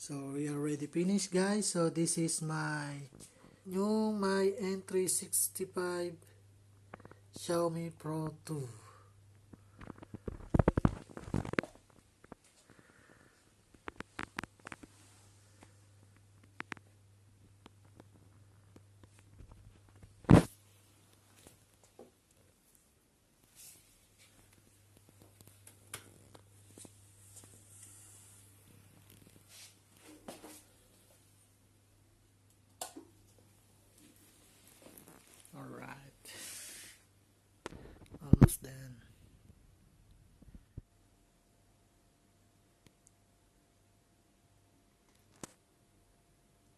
So we already finished, guys. So this is my m365 Xiaomi Pro 2. Alright, almost done.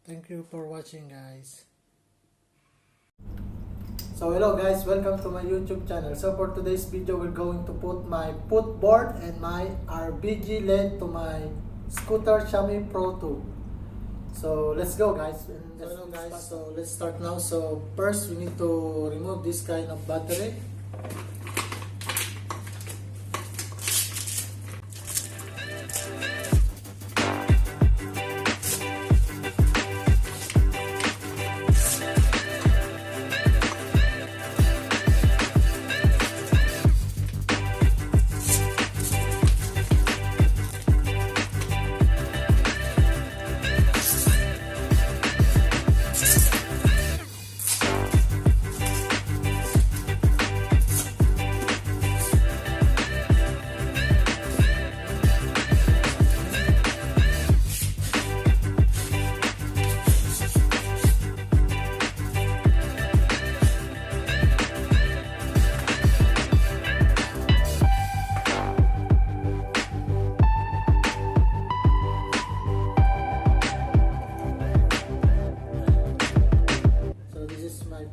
Thank you for watching, guys. So hello guys, welcome to my YouTube channel. So for today's video, we're going to put my footboard and my RBG LED to my scooter Xiaomi Pro 2. So let's go, guys. So let's start now. So first we need to remove this kind of battery.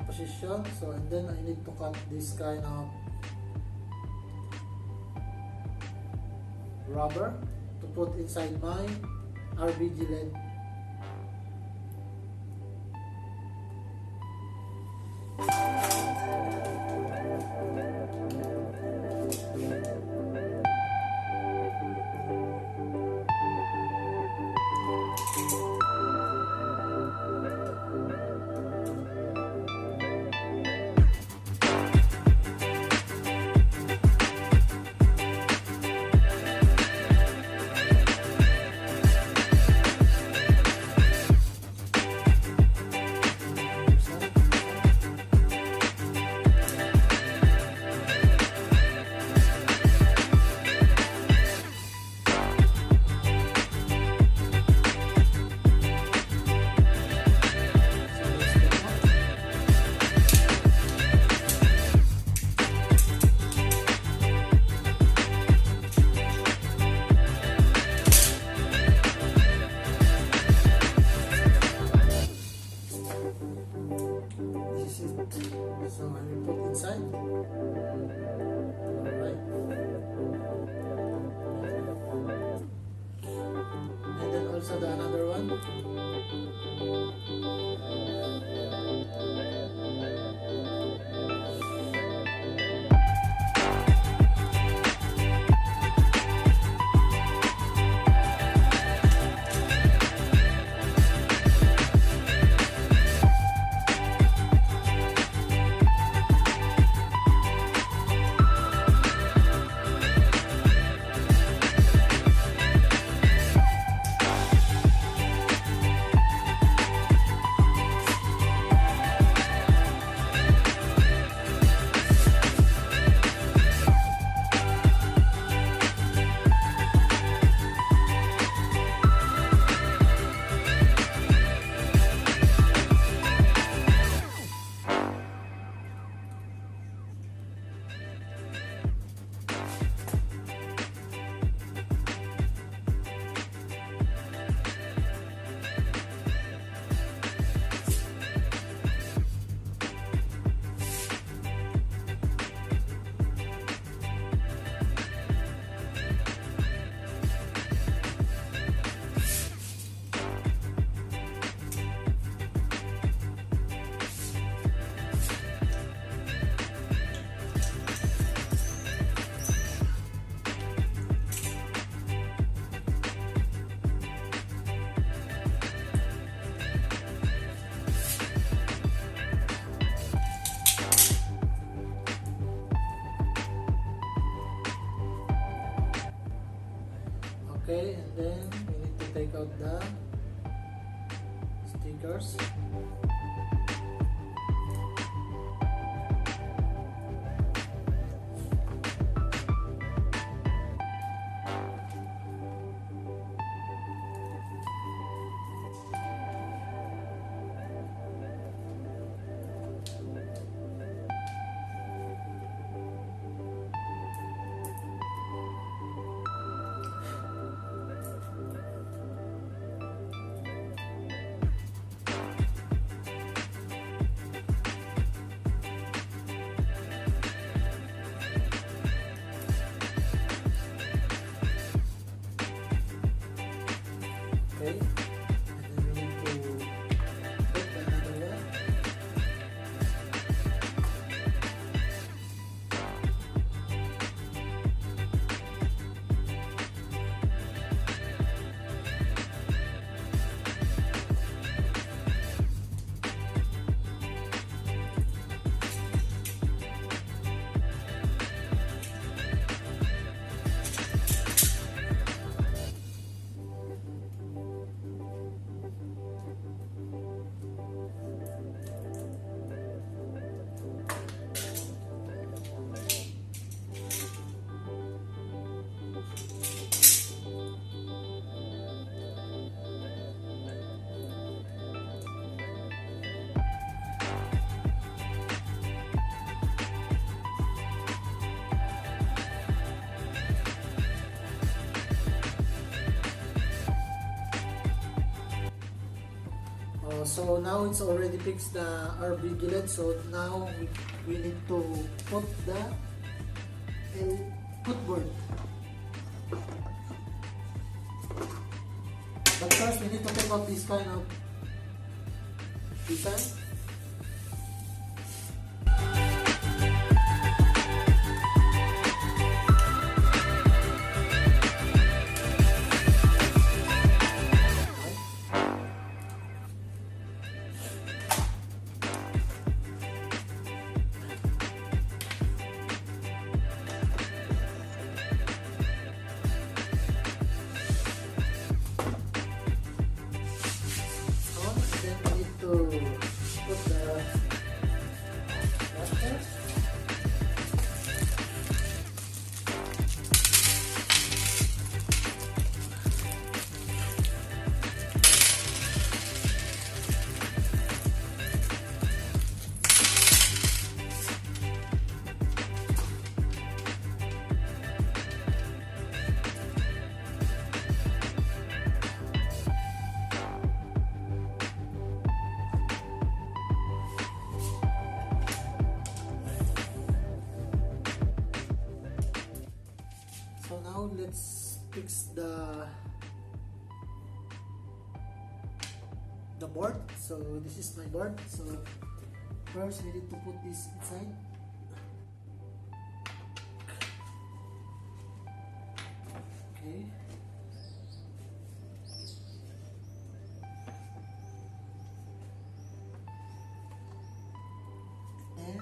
Position. So and then I need to cut this kind of rubber to put inside my RBG LED. So I will put inside. Alright. And then also the another one. Okay, and then we need to take out the stickers. Okay, and then we need to put another one. So now it's already fixed the RB gillet. So now we need to put the footboard. But first we need to take out this kind of design. Put the water. So now let's fix the board. So this is my board. So first we need to put this inside. Okay. And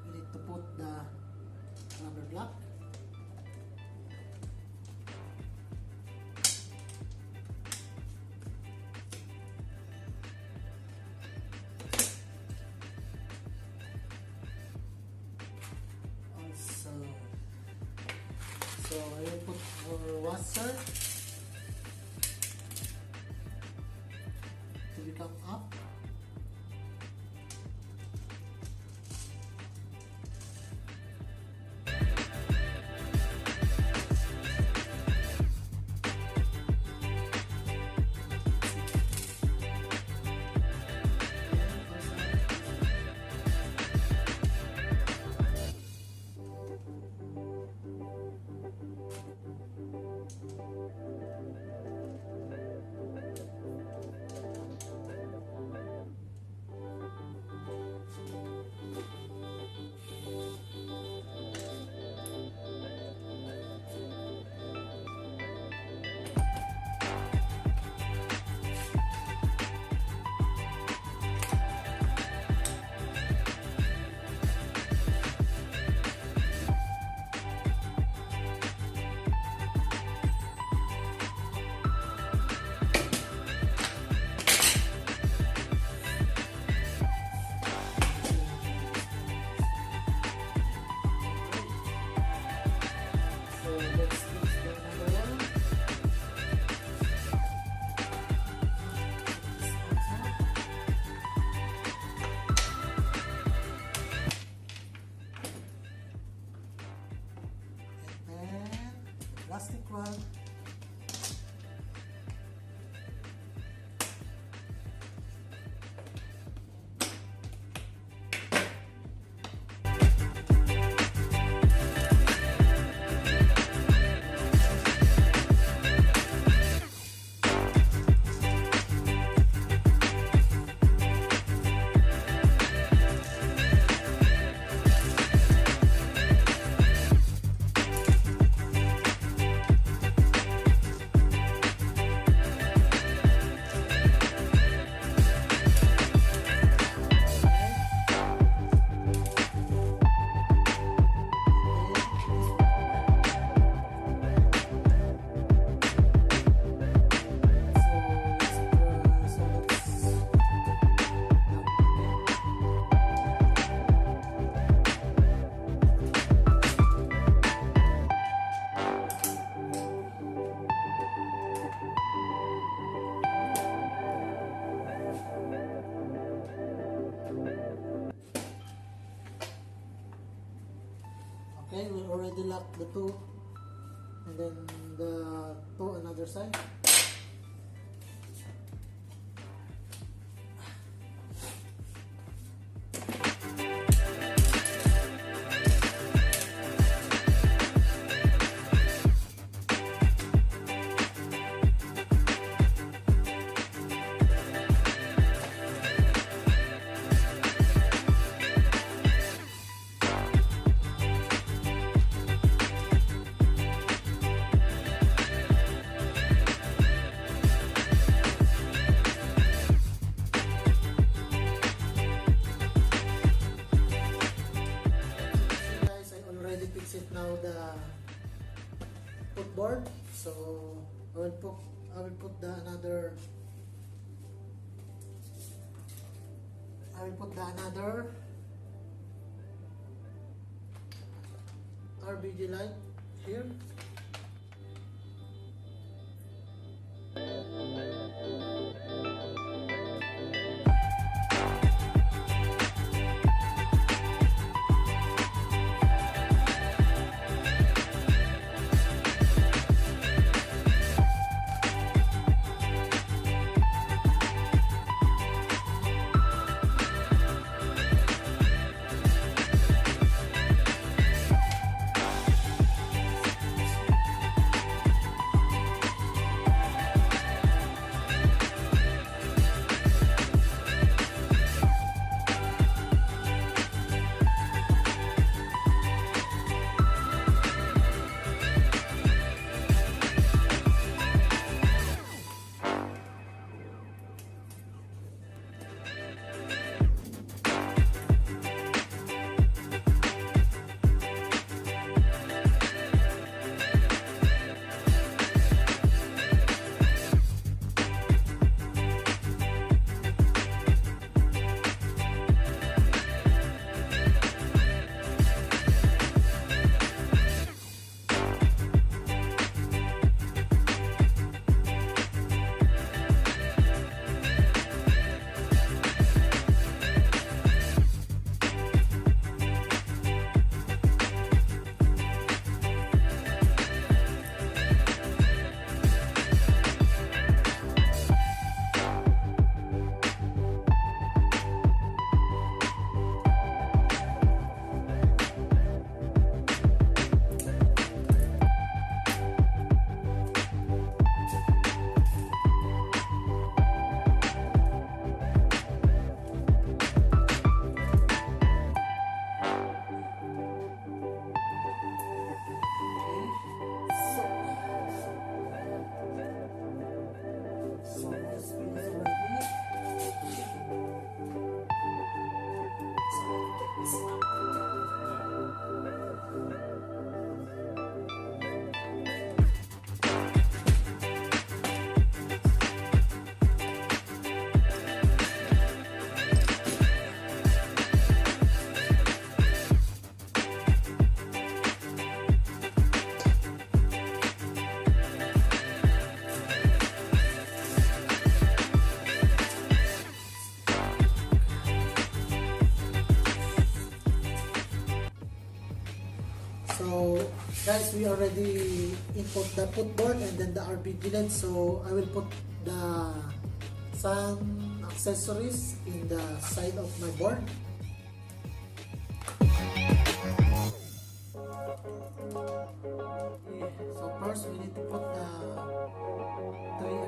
we need to put the rubber block. So I will put our washer to become up. Okay, we already locked the two, and then the two another side. Fix it now the footboard, so I will put the another RBG light here. So guys, we already input the footboard and then the RBG LED. So I will put the some accessories in the side of my board. Okay, so first we need to put the three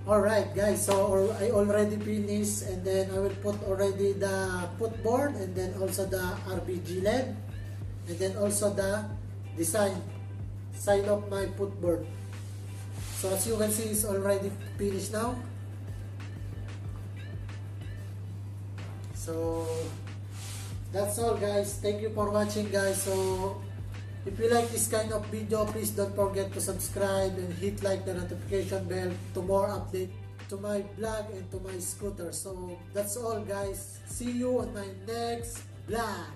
Alright guys, so I already finished, and then I will put already the footboard, and then also the RBG LED, and then also the design side of my footboard. So as you can see, it's already finished now. So that's all guys. Thank you for watching guys. So if you like this kind of video, please don't forget to subscribe and hit like the notification bell to more update to my vlog and to my scooter. So that's all guys. See you on my next vlog.